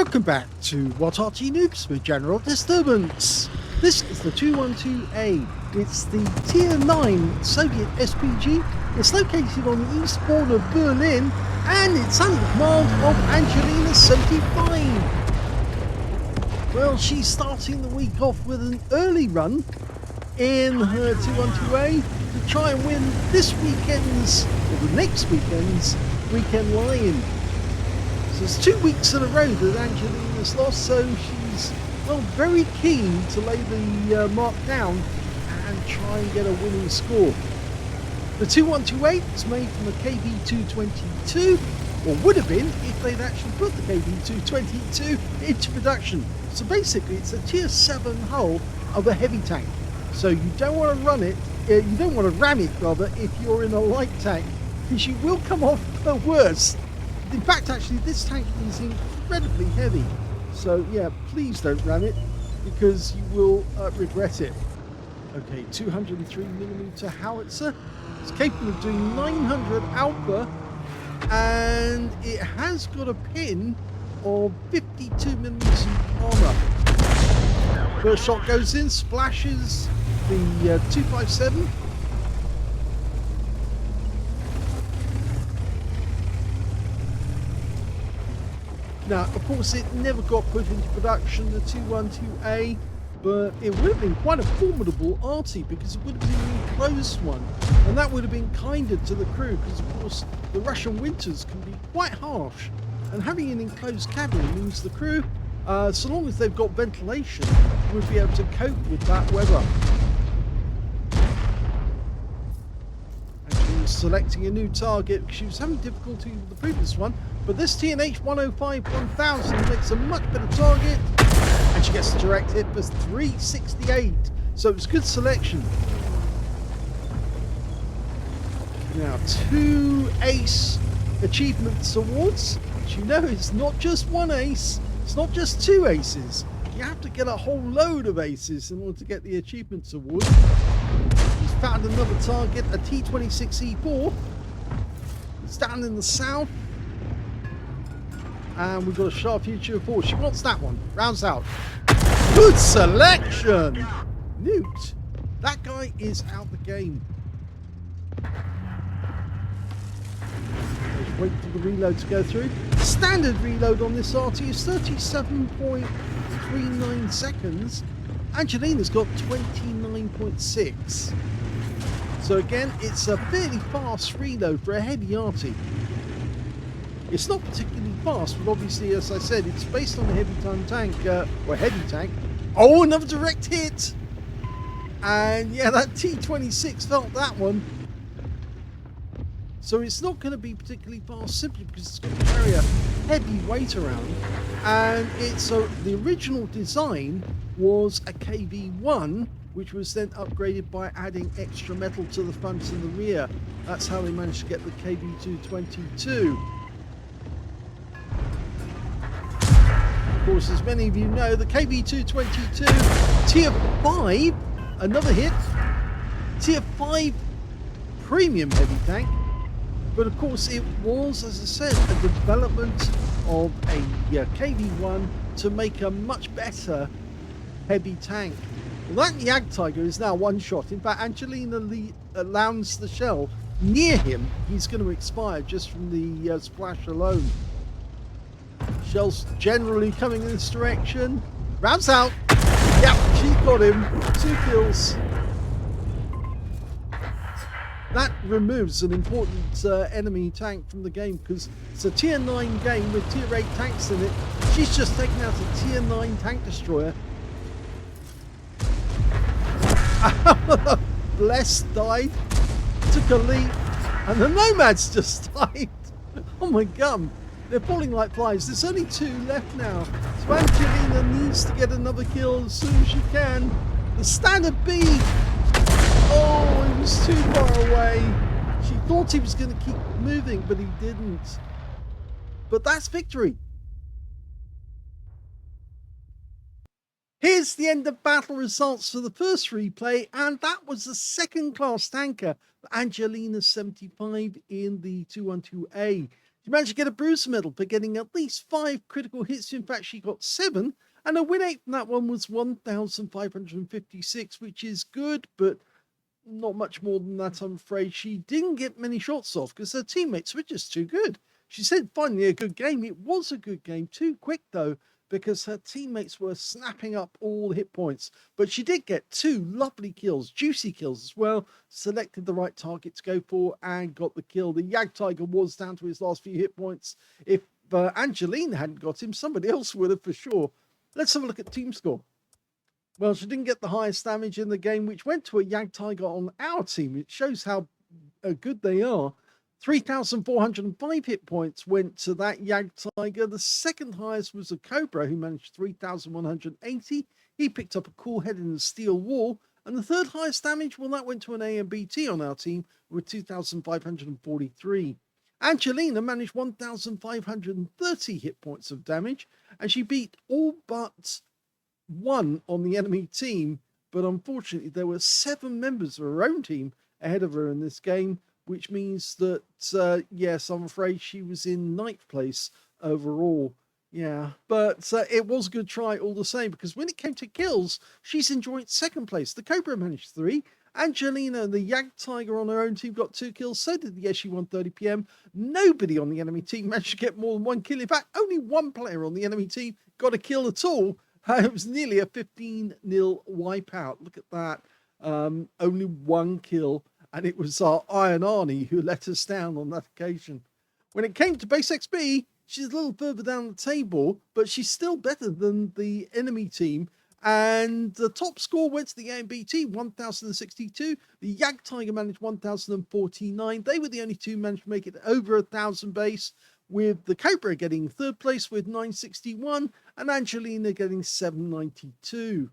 Welcome back to What Arty Noobs with General Disturbance. This is the 212A. It's the Tier 9 Soviet SPG. It's located on the east border of Berlin and it's under the command of Angelina75. Well, she's starting the week off with an early run in her 212A to try and win this weekend's, or the next weekend's, weekend lie-in. So it's 2 weeks in a row that Angelina's lost, so she's, well, very keen to lay the mark down and try and get a winning score. The 2128 is made from a KB222, or would have been if they'd actually put the KB222 into production. So basically it's a tier 7 hull of a heavy tank. So you don't want to run it, you don't want to ram it rather, if you're in a light tank, because you will come off the worst. In fact, actually, this tank is incredibly heavy. So, yeah, please don't ram it, because you will regret it. Okay, 203mm howitzer. It's capable of doing 900 alpha, and it has got a pin of 52mm armor. First shot goes in, splashes the 257. Now, of course, it never got put into production, the 212A, but it would have been quite a formidable Arty because it would have been an enclosed one, and that would have been kinder to the crew because, of course, the Russian winters can be quite harsh, and having an enclosed cabin means the crew, so long as they've got ventilation, would be able to cope with that weather. Actually, selecting a new target because she was having difficulty with the previous one. But this TNH 105-1000 makes a much better target, and she gets a direct hit for 368. So it was good selection. Now, 2 ace achievements awards. As you know, it's not just one ace, it's not just 2 aces. You have to get a whole load of aces in order to get the achievements award. He's found another target, a T26E4. It's down in the south. And we've got a sharp future 4. She wants that one. Rounds out. Good selection! Newt. That guy is out the game. Just wait for the reload to go through. Standard reload on this Arty is 37.39 seconds. Angelina's got 29.6. So again, it's a fairly fast reload for a heavy Arty. It's not particularly fast, but obviously, as I said, it's based on a heavy tank, or heavy tank. Oh, another direct hit! And yeah, that T26 felt that one. So it's not going to be particularly fast simply because it's going to carry a heavy weight around. And it's the original design was a KV1, which was then upgraded by adding extra metal to the front and the rear. That's how they managed to get the KV222. Of course, as many of you know, the KB222 Tier 5, another hit, Tier 5 premium heavy tank, but of course it was, as I said, a development of a KV1 to make a much better heavy tank. Well, that Jagdtiger is now one shot. In fact, Angelina lands the shell near him. He's going to expire just from the splash alone. Shells generally coming in this direction. Rounds out. Yep, she got him. 2 kills. That removes an important enemy tank from the game because it's a tier 9 game with tier 8 tanks in it. She's just taken out a tier 9 tank destroyer. Bless died. Took a leap. And the Nomads just died. Oh my god. They're falling like flies. There's only 2 left now. So Angelina needs to get another kill as soon as she can. The standard B. Oh, he was too far away. She thought he was going to keep moving, but he didn't. But that's victory. Here's the end of battle results for the first replay, and that was the second class tanker for Angelina75 in the 212A. She managed to get a Bruiser medal for getting at least 5 critical hits. In fact, she got 7. And her win rate from that one was 1,556, which is good, but not much more than that, I'm afraid. She didn't get many shots off because her teammates were just too good. She said finally a good game. It was a good game. Too quick, though, because her teammates were snapping up all the hit points. But she did get 2 lovely kills, juicy kills as well. Selected the right target to go for and got the kill. The Jagdtiger was down to his last few hit points. If Angelina hadn't got him, somebody else would have for sure. Let's have a look at team score. Well, she didn't get the highest damage in the game, which went to a Jagdtiger on our team. It shows how good they are. 3,405 hit points went to that Jagdtiger. The second highest was a Cobra, who managed 3,180. He picked up a cool head in the steel wall. And the third highest damage, well, that went to an AMBT on our team with 2,543. Angelina managed 1,530 hit points of damage, and she beat all but 1 on the enemy team. But unfortunately, there were 7 members of her own team ahead of her in this game, which means that, yes, I'm afraid she was in 9th place overall. Yeah, but it was a good try all the same, because when it came to kills, she's enjoyed 2nd place. The Cobra managed 3. Angelina and the Jagdtiger on her own team got 2 kills. So did the SG-130 PM. Nobody on the enemy team managed to get more than 1 kill. In fact, only 1 player on the enemy team got a kill at all. It was nearly a 15-0 wipeout. Look at that. Only 1 kill. And it was our Iron Arty who let us down on that occasion. When it came to base XP, she's a little further down the table, but she's still better than the enemy team. And the top score went to the AMBT, 1,062. The Jagdtiger managed 1,049. They were the only 2 managed to make it over 1,000 base, with the Cobra getting 3rd place with 961 and Angelina getting 792.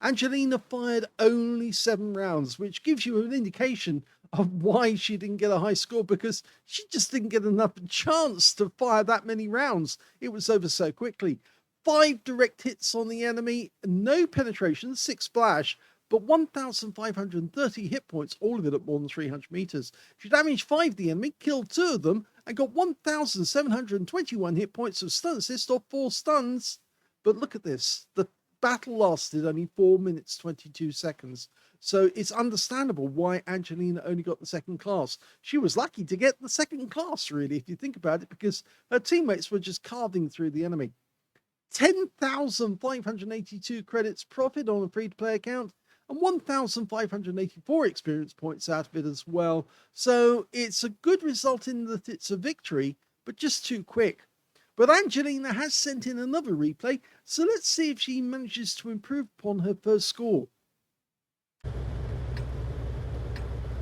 Angelina fired only 7 rounds, which gives you an indication of why she didn't get a high score, because she just didn't get enough chance to fire that many rounds. It was over so quickly. 5 direct hits on the enemy, no penetration, 6 splash, but 1,530 hit points, all of it at more than 300 meters. She damaged 5 of the enemy, killed 2 of them, and got 1,721 hit points of stun assist off 4 stuns. But look at this. The battle lasted only 4 minutes 22 seconds, so it's understandable why Angelina only got the 2nd class. She was lucky to get the 2nd class, really, if you think about it, because her teammates were just carving through the enemy. 10,582 credits profit on a free-to-play account, and 1,584 experience points out of it as well. So it's a good result in that it's a victory, but just too quick. But Angelina has sent in another replay, so let's see if she manages to improve upon her first score.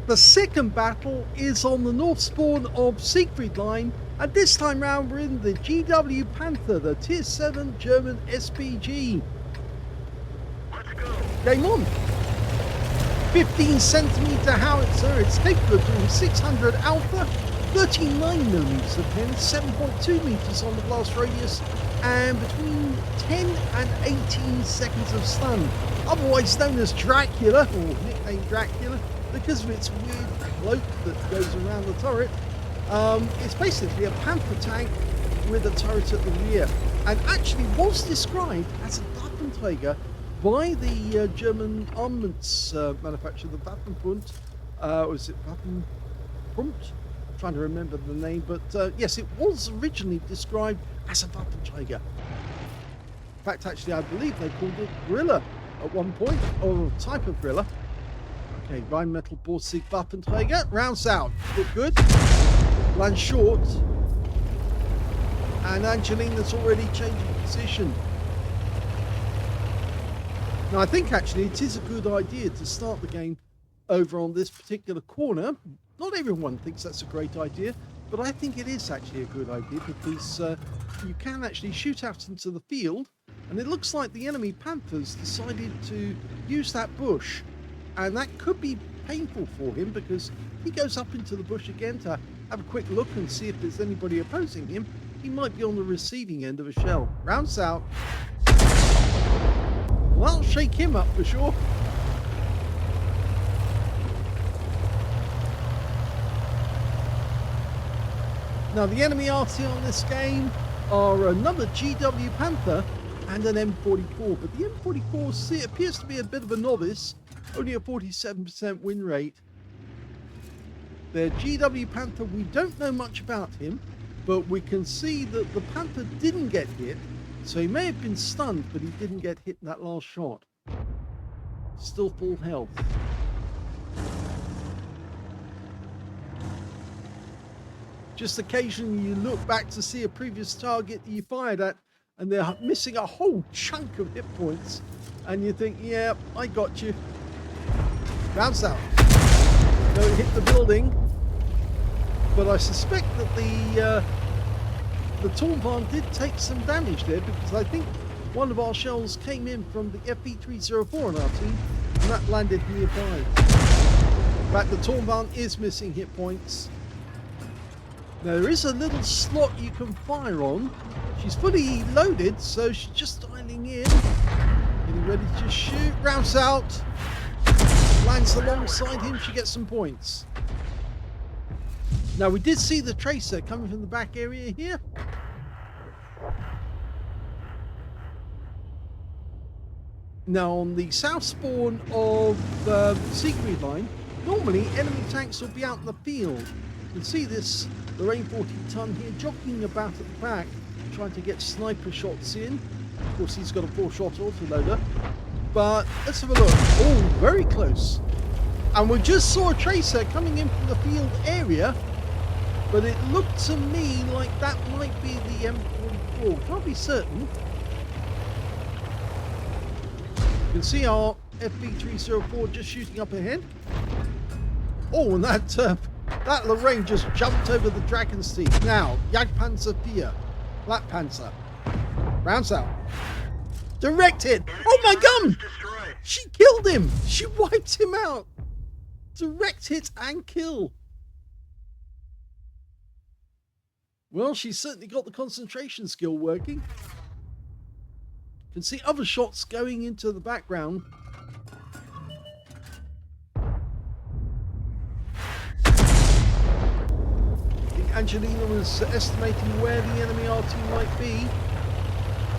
The second battle is on the north spawn of Siegfried Line, and this time round we're in the GW Panther, the Tier 7 German SPG. Let's go. Game on! 15cm howitzer, it's capable of doing 600 alpha, 39mm of pen, 7.2 meters on the blast radius, and between 10 and 18 seconds of stun. Otherwise known as Dracula, or nicknamed Dracula, because of its weird cloak that goes around the turret. It's basically a Panther tank with a turret at the rear, and actually was described as a Waffenträger by the German armaments manufacturer, the Waffenbund. Was it Waffenbund? Trying to remember the name, but yes, it was originally described as a Waffenträger. In fact, actually, I believe they called it Gorilla at one point, or a type of Gorilla. Okay, Rheinmetall Borsig Waffenträger, rounds out, look good, lands short, and Angelina's already changing position. Now, I think actually it is a good idea to start the game over on this particular corner. Not everyone thinks that's a great idea, but I think it is actually a good idea, because you can actually shoot out into the field, and it looks like the enemy Panthers decided to use that bush, and that could be painful for him, because he goes up into the bush again to have a quick look and see if there's anybody opposing him. He might be on the receiving end of a shell. Rounds out. Well, that'll shake him up for sure. Now the enemy RT on this game are another GW Panther and an M44, but the M44 appears to be a bit of a novice, only a 47% win rate. The GW Panther, we don't know much about him, but we can see that the Panther didn't get hit, so he may have been stunned, but he didn't get hit in that last shot. Still full health. Just occasionally you look back to see a previous target that you fired at, and they're missing a whole chunk of hit points, and you think, yeah, I got you. Bounce out. Don't hit the building. But I suspect that the Tornvarn did take some damage there, because I think one of our shells came in from the FE304 on our team, and that landed nearby. In fact, the Tornvarn is missing hit points. Now, there is a little slot you can fire on. She's fully loaded, so she's just dialing in. Getting ready to shoot. Rounds out. Lands alongside him. She gets some points. Now, we did see the tracer coming from the back area here. Now, on the south spawn of Siegfried Line, normally enemy tanks will be out in the field. You can see this Lorraine 40-ton here jogging about at the back, trying to get sniper shots in. Of course, he's got a 4-shot autoloader. But let's have a look. Oh, very close. And we just saw a tracer coming in from the field area, but it looked to me like that might be the M44. Can't be certain. You can see our FB304 just shooting up ahead. Oh, and that Lorraine just jumped over the Dragon's Teeth. Now, Jagdpanzer 4. Black Panther. Rounds out. Direct hit. Oh my gun! She killed him. She wiped him out. Direct hit and kill. Well, she's certainly got the concentration skill working. You can see other shots going into the background. Angelina was estimating where the enemy RT might be.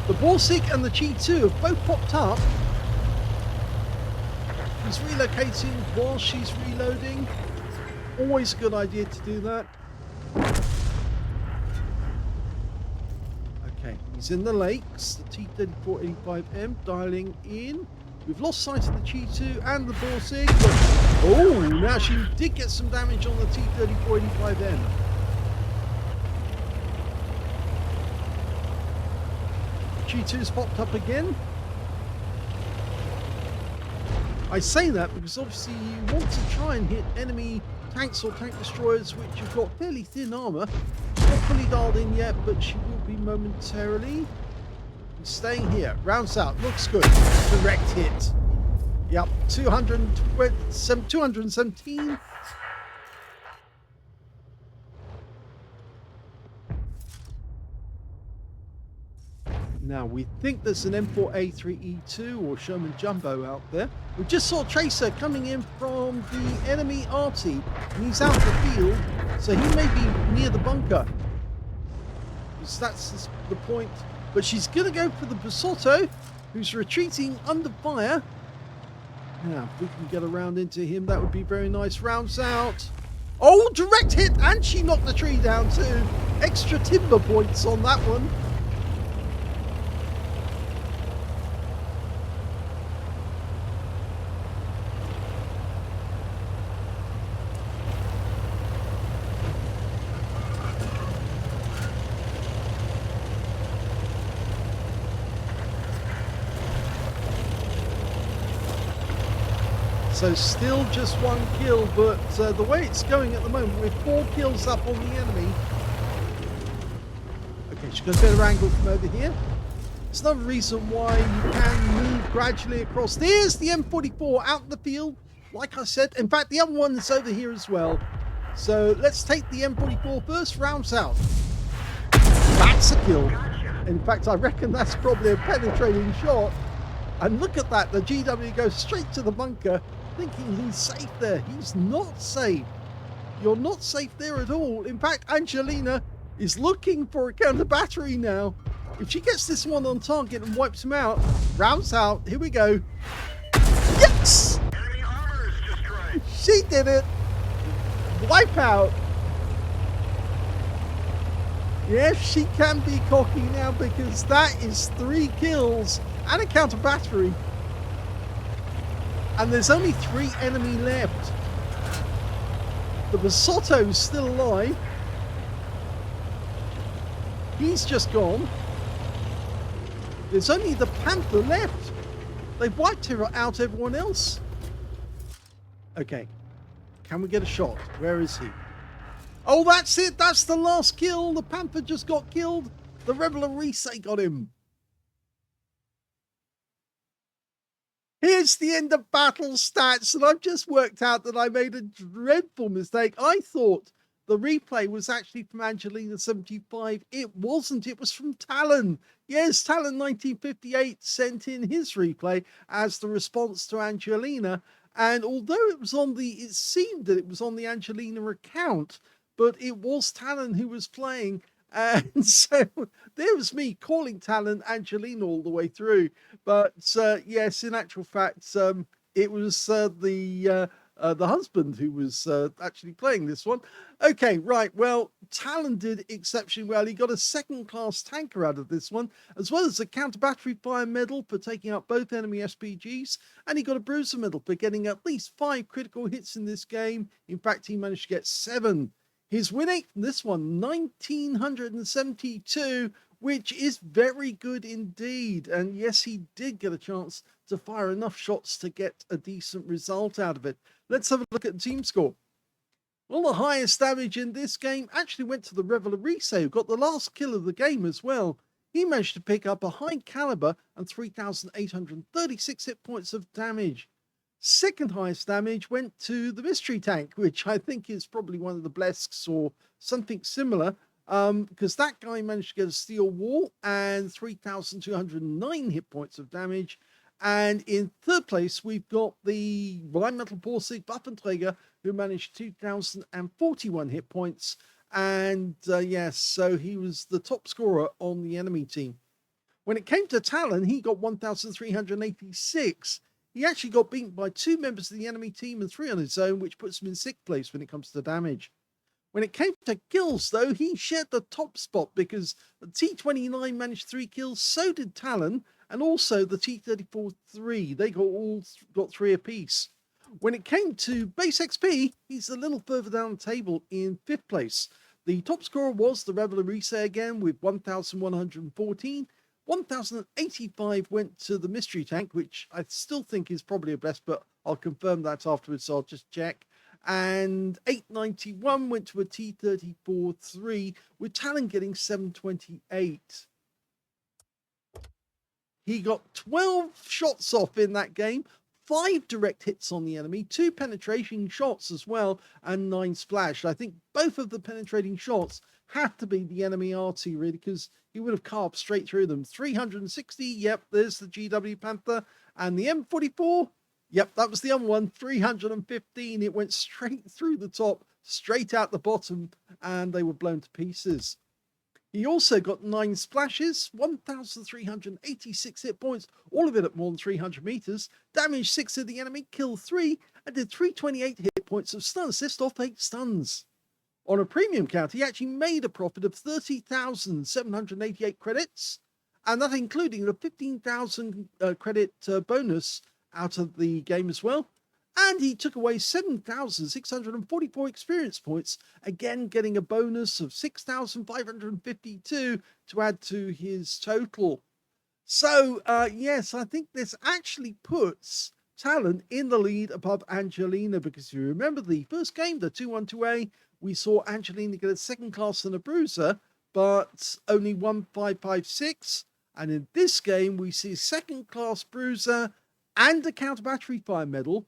The Borsig and the Chi-2 have both popped up. She's relocating while she's reloading. Always a good idea to do that. Okay, he's in the lakes. The T-3485M dialing in. We've lost sight of the Chi-2 and the Borsig. But, oh, now she did get some damage on the T-3485M. Chi-2's popped up again. I say that because obviously you want to try and hit enemy tanks or tank destroyers which have got fairly thin armor. Not fully dialed in yet, but she will be momentarily. He's staying here. Rounds out. Looks good. Direct hit. Yep. 217. Now, we think there's an M4A3E2 or Sherman Jumbo out there. We just saw Tracer coming in from the enemy Arty, and he's out the field, so he may be near the bunker. Because that's the point. But she's going to go for the Basotto, who's retreating under fire. Now, if we can get around into him, that would be very nice. Rounds out. Oh, direct hit, and she knocked the tree down too. Extra timber points on that one. So still just one kill, but the way it's going at the moment, with 4 kills up on the enemy. Okay, she's got a better angle from over here. It's another reason why you can move gradually across. There's the M44 out in the field, like I said. In fact, the other one is over here as well. So let's take the M44 first. Rounds out. That's a kill. In fact, I reckon that's probably a penetrating shot. And look at that, the GW goes straight to the bunker, thinking he's safe there. He's not safe. You're not safe there at all. In fact, Angelina is looking for a counter battery now. If she gets this one on target and wipes him out, rounds out, here we go. Yes! Enemy armor is destroyed. She did it. Wipe out. Yes, she can be cocky now because that is 3 kills and a counter battery. And there's only 3 enemy left. The Basotto's still alive. He's just gone. There's only the Panther left. They've wiped out everyone else. Okay. Can we get a shot? Where is he? Oh, that's it. That's the last kill. The Panther just got killed. The Rebel and Risei got him. Here's the end of battle stats. And I've just worked out that I made a dreadful mistake. I thought the replay was actually from Angelina75. It wasn't. It was from Talon. Yes, talon1958 sent in his replay as the response to Angelina. And although it seemed that it was on the Angelina account, but it was Talon who was playing. And so there was me calling Talon Angelina all the way through. But yes, in actual fact, it was the husband who was actually playing this one. Okay, right. Well, Talon did exceptionally well. He got a second-class tanker out of this one, as well as a counter-battery fire medal for taking out both enemy SPGs, and he got a bruiser medal for getting at least 5 critical hits in this game. In fact, he managed to get 7. His win rate from this one, 1972, which is very good indeed. And yes, he did get a chance to fire enough shots to get a decent result out of it. Let's have a look at the team score. Well, the highest damage in this game actually went to the Rebel and Risei, who got the last kill of the game as well. He managed to pick up a high caliber and 3,836 hit points of damage. Second highest damage went to the mystery tank, which I think is probably one of the Blesks or something similar, because that guy managed to get a steel wall and 3,209 hit points of damage. And in third place, we've got the Rheinmetall Borsig Waffenträger, who managed 2,041 hit points. And yes, so he was the top scorer on the enemy team. When it came to Talon, he got 1,386. He actually got beaten by 2 members of the enemy team and 3 on his own, which puts him in 6th place when it comes to damage. When it came to kills, though, he shared the top spot because the T29 managed 3 kills, so did Talon, and also the T34 3. They got 3 apiece. When it came to base XP, he's a little further down the table in 5th place. The top scorer was the Rebel and Risei again with 1,114. 1,085 went to the mystery tank, which I still think is probably a best, but I'll confirm that afterwards, so I'll just check. And 891 went to a T34-3, with Talon getting 728. He got 12 shots off in that game, 5 direct hits on the enemy, 2 penetration shots as well, and 9 splash. I think both of the penetrating shots have to be the enemy Arty, really, because he would have carved straight through them. 360, yep, there's the GW Panther. And the M44, yep, that was the other one. 315, it went straight through the top, straight out the bottom, and they were blown to pieces. He also got 9 splashes, 1,386 hit points, all of it at more than 300 meters, damaged 6 of the enemy, killed 3, and did 328 hit points of stun assist off 8 stuns. On a premium count, he actually made a profit of 30,788 credits, and that including the 15,000 credit bonus out of the game as well. And he took away 7,644 experience points, again getting a bonus of 6,552 to add to his total. So, yes, I think this actually puts Talon in the lead above Angelina, because if you remember the first game, the 212A, we saw Angelina get a second class and a bruiser, but only 1,556. And in this game, we see second class bruiser and a counter battery fire medal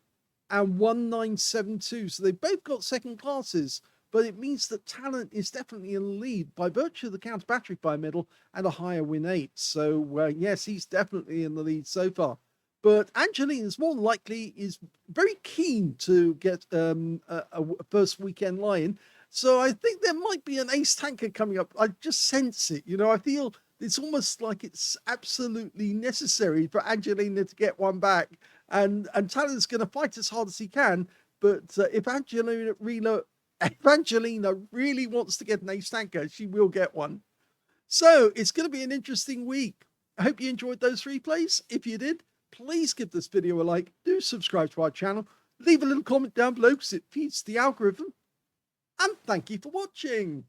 and 1972. So they both got second classes, but it means that Talon is definitely in the lead by virtue of the counter battery fire medal and a higher win rate. So yes, he's definitely in the lead so far. But Angelina is more than likely is very keen to get a first weekend lie-in. So I think there might be an ace tanker coming up. I just sense it. You know, I feel it's almost like it's absolutely necessary for Angelina to get one back. And Talon's going to fight as hard as he can. But if Angelina really wants to get an ace tanker, she will get one. So it's going to be an interesting week. I hope you enjoyed those replays. If you did, please give this video a like. Do subscribe to our channel. Leave a little comment down below because it feeds the algorithm. And thank you for watching.